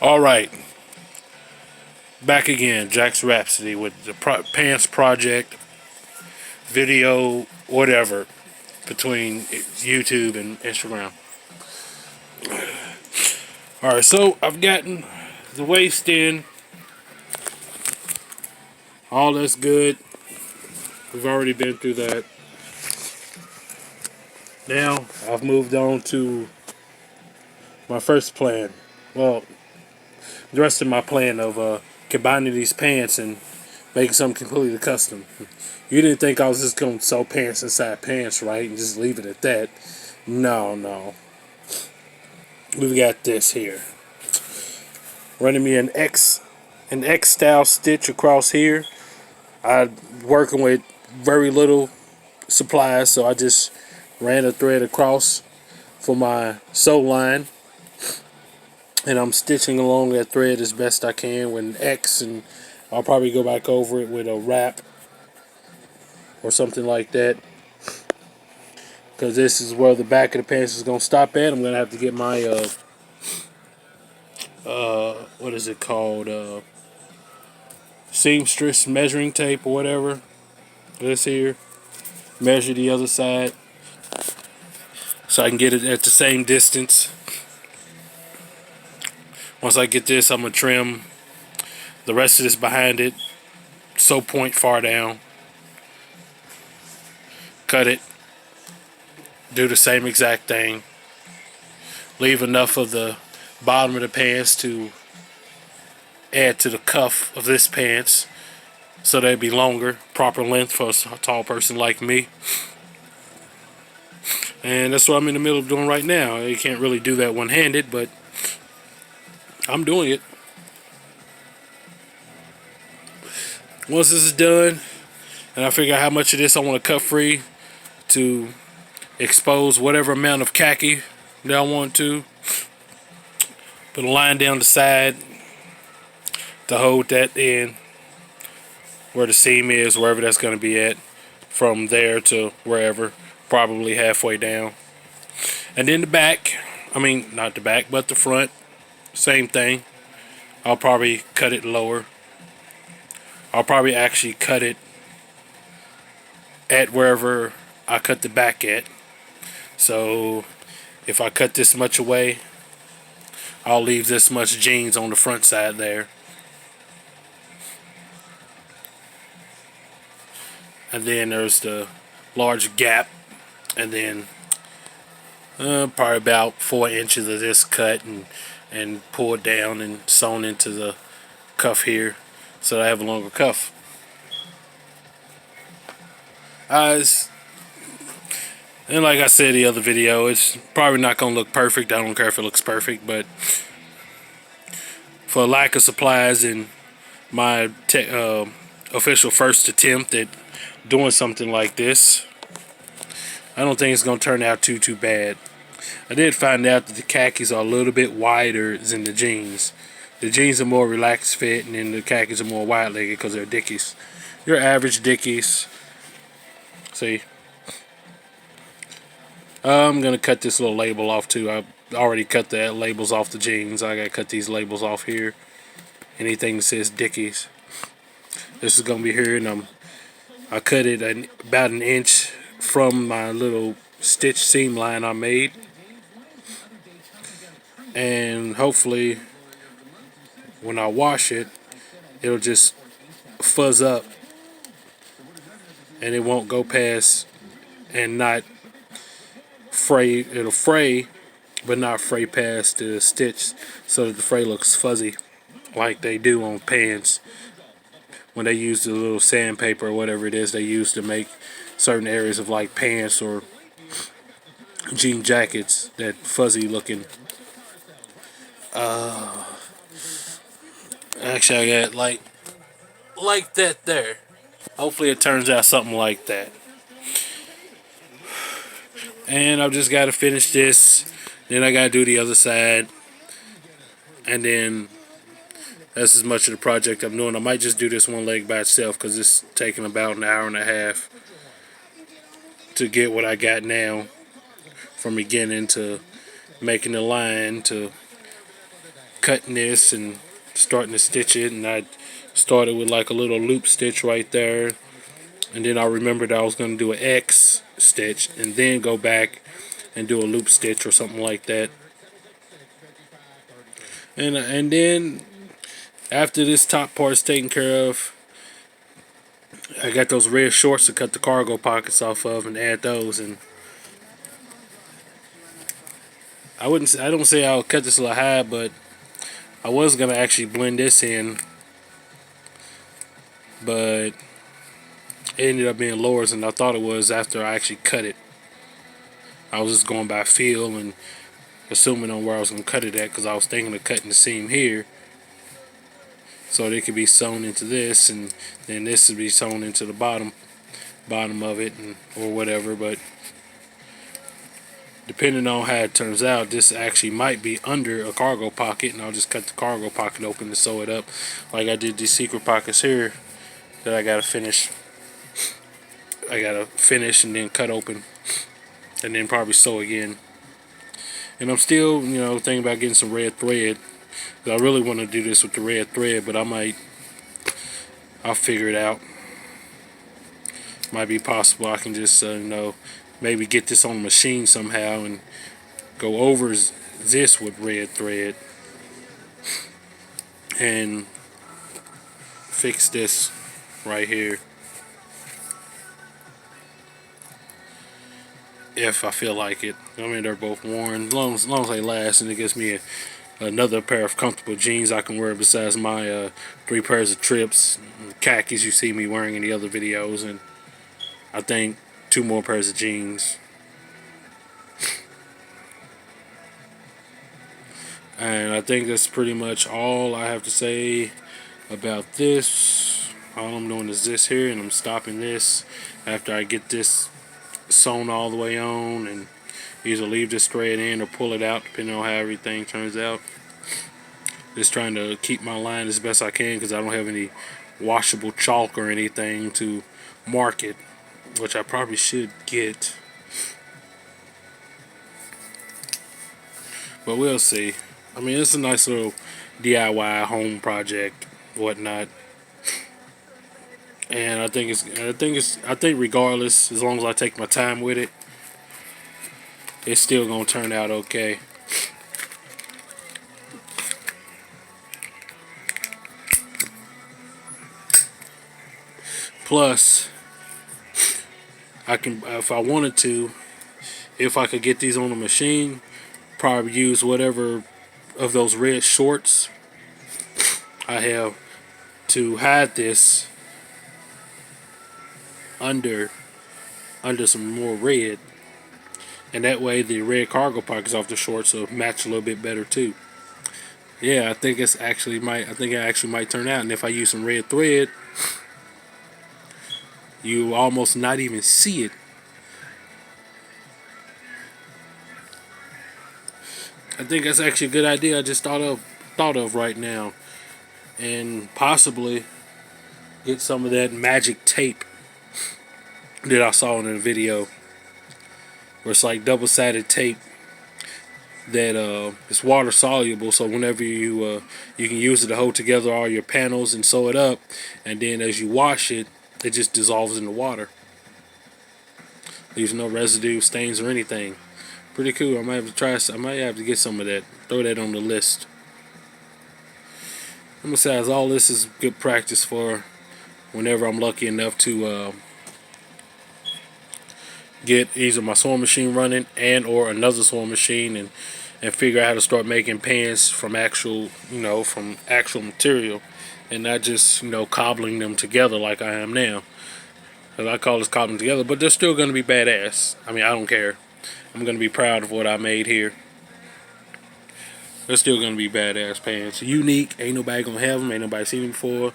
Alright, back again, Jack's Rhapsody with the pants project, video, whatever, between YouTube and Instagram. Alright, so I've gotten the waist in, all that's good. We've already been through that. Now, I've moved on to my first plan. Well, the rest of my plan of combining these pants and making something completely custom. You didn't think I was just going to sew pants inside pants, right? And just leave it at that. No, no. We've got this here. Running me an X style stitch across here. I'm working with very little supplies, so I just ran a thread across for my sew line. And I'm stitching along that thread as best I can with an X, and I'll probably go back over it with a wrap or something like that, because this is where the back of the pants is going to stop at. I'm going to have to get my what is it called, seamstress measuring tape or whatever, this here, measure the other side so I can get it at the same distance. Once I get this, I'm going to trim the rest of this behind it, sew point far down, cut it, do the same exact thing, leave enough of the bottom of the pants to add to the cuff of this pants so they'd be longer, proper length for a tall person like me. And that's what I'm in the middle of doing right now. You can't really do that one-handed, but I'm doing it. Once this is done, and I figure out how much of this I want to cut free to expose whatever amount of khaki that I want to, put a line down the side to hold that in where the seam is, wherever that's going to be at, from there to wherever, probably halfway down. And then the back, I mean not the back but the front, same thing. I'll probably cut it lower. I'll probably actually cut it at wherever I cut the back at. So if I cut this much away, I'll leave this much jeans on the front side there. And then there's the large gap, and then probably about 4 inches of this cut and pulled down and sewn into the cuff here, so I have a longer cuff. And like I said in the other video, it's probably not going to look perfect. I don't care if it looks perfect, but for lack of supplies and my official first attempt at doing something like this, I don't think it's going to turn out too bad. I did find out that the khakis are a little bit wider than the jeans. The jeans are more relaxed fit, and then the khakis are more wide-legged because they're Dickies. Your average Dickies. See? I'm going to cut this little label off too. I already cut the labels off the jeans. I got to cut these labels off here. Anything that says Dickies. This is going to be here, and I cut it about an inch from my little stitch seam line I made. And hopefully when I wash it, it'll just fuzz up and it won't go past and not fray. It'll fray but not fray past the stitch, so that the fray looks fuzzy like they do on pants when they use the little sandpaper or whatever it is they use to make certain areas of like pants or jean jackets that fuzzy looking. Actually, I got like that there. Hopefully it turns out something like that. And I've just got to finish this. Then I got to do the other side. And then that's as much of the project I'm doing. I might just do this one leg by itself because it's taking about an hour and a half to get what I got now, from beginning to making the line to cutting this and starting to stitch it, and I started with like a little loop stitch right there, and then I remembered I was going to do an X stitch and then go back and do a loop stitch or something like that. And then after this top part is taken care of, I got those red shorts to cut the cargo pockets off of and add those. And I don't say I'll cut this a little high, but I was gonna actually blend this in, but it ended up being lower than I thought it was after I actually cut it. I was just going by feel and assuming on where I was gonna cut it at, because I was thinking of cutting the seam here so they could be sewn into this, and then this would be sewn into the bottom of it, and or whatever. But depending on how it turns out, this actually might be under a cargo pocket, and I'll just cut the cargo pocket open to sew it up, like I did these secret pockets here that I gotta finish. I gotta finish and then cut open, and then probably sew again. And I'm still, thinking about getting some red thread. I really want to do this with the red thread, but I'll figure it out. Might be possible I can just, maybe get this on the machine somehow and go over this with red thread and fix this right here if I feel like it. I mean, they're both worn. As long as they last, and it gives me another pair of comfortable jeans I can wear besides my 3 pairs of trips, khakis you see me wearing in the other videos, and I think 2 more pairs of jeans. And I think that's pretty much all I have to say about this. All I'm doing is this here, and I'm stopping this after I get this sewn all the way on, and either leave this thread in or pull it out depending on how everything turns out. Just trying to keep my line as best I can because I don't have any washable chalk or anything to mark it, which I probably should get, but we'll see. I mean, it's a nice little DIY home project, whatnot. And I think regardless, as long as I take my time with it, it's still gonna turn out okay. Plus, I can, if I wanted to, if I could get these on the machine, probably use whatever of those red shorts I have to hide this under some more red, and that way the red cargo pockets off the shorts will match a little bit better too. Yeah, I think it actually might turn out, and if I use some red thread, you almost not even see it. I think that's actually a good idea I just thought of right now, and possibly get some of that magic tape that I saw in the video, where it's like double-sided tape that is water soluble, so whenever you can use it to hold together all your panels and sew it up, and then as you wash it, it just dissolves in the water, leaves no residue, stains, or anything. Pretty cool. I might have to try. I might have to get some of that. Throw that on the list. And besides, all this is good practice for whenever I'm lucky enough to get either my sewing machine running and or another sewing machine, and figure out how to start making pants from actual material, and not just cobbling them together like I am now. Cause I call this cobbling together, but they're still going to be badass. I mean, I don't care. I'm going to be proud of what I made here. They're still going to be badass pants. Unique. Ain't nobody going to have them. Ain't nobody seen them before.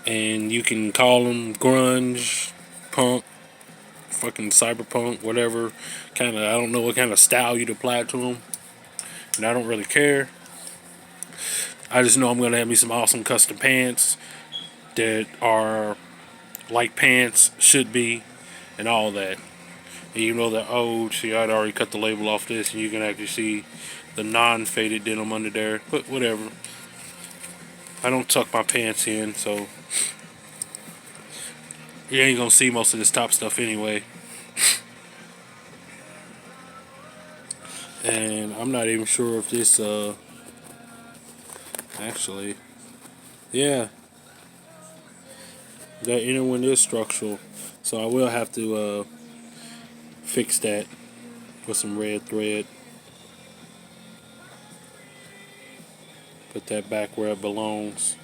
And you can call them grunge, punk, fucking cyberpunk, whatever. I don't know what kind of style you'd apply to them. And I don't really care. I just know I'm going to have me some awesome custom pants that are like pants should be, and all that. And even though they're old, see, I'd already cut the label off this, and you can actually see the non-faded denim under there. But whatever. I don't tuck my pants in, so you ain't gonna see most of this top stuff anyway. And I'm not even sure if this, actually, yeah, that inner one is structural. So I will have to, fix that with some red thread. Put that back where it belongs.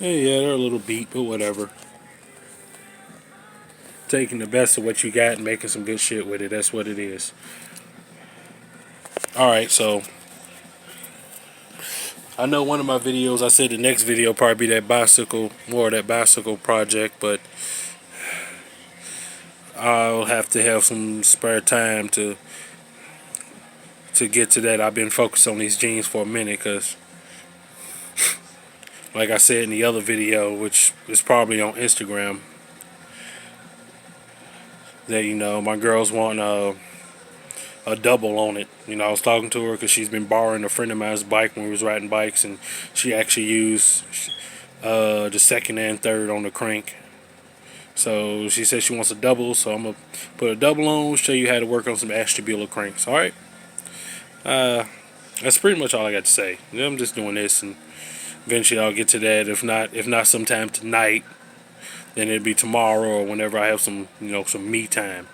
And yeah, they're a little beat, but whatever. Taking the best of what you got and making some good shit with it. That's what it is. Alright, so I know one of my videos, I said the next video probably be that bicycle, more of that bicycle project, but I'll have to have some spare time to get to that. I've been focused on these jeans for a minute because, like I said in the other video, which is probably on Instagram, that, you know, my girl's want a double on it. You know, I was talking to her because she's been borrowing a friend of mine's bike when we was riding bikes, and she actually used the second and third on the crank. So she said she wants a double, so I'm gonna put a double on, show you how to work on some Ashtabula cranks. All right. That's pretty much all I got to say. I'm just doing this, and eventually I'll get to that. If not sometime tonight, then it'll be tomorrow or whenever I have some, you know, some me time.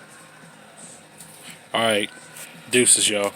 All right, deuces, y'all.